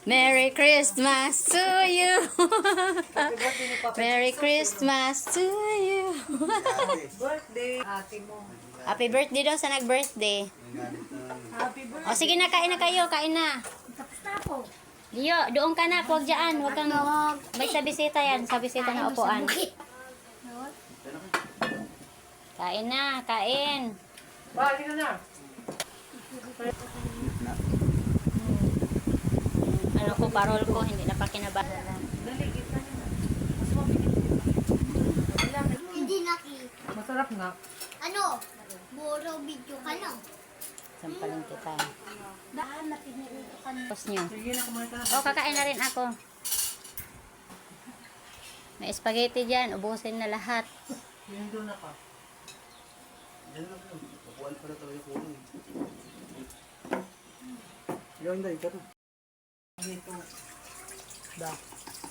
Merry Christmas to you. Merry Christmas to you. Birthday, ate mo. Happy birthday daw sa nag-birthday. Happy birthday. O sige na, kain na kayo. Kain na. Tapos na ako. Dio, doon ka na. Huwag dyan. Huwag kang... May sa bisita yan. Sa bisita na upuan. Kain na. Kain. Bali ka na. Ano ko, parol ko. Hindi na pa kinabasa. Dali, kita na. Mas mabilis. Hindi naki. Masarap nga. Ano? Buro video ka na. Sampalin kita. Daan na pinirito ka na. Tapos nyo. Sige na, kumain ka na. O, kakain na rin ako. May spaghetti dyan. Ubusin na lahat. Yung doon na pa. Yan lang yun. Kukuhaan pa na talaga kulang. Ikaw hindi, ikaw na. Dito.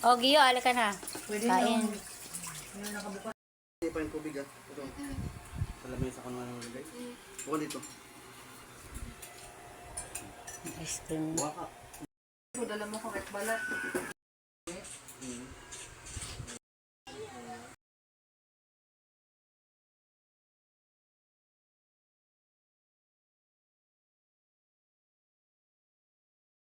O, Gio, ala ka na. Pwede Kain. yung nakabukas. Hindi pa yung tubig ah. Ito. Sa lamesa ko naman ng lagay. Buka dito. Ice cream. Buka ka. Dala mo ko ret balat. Hmm.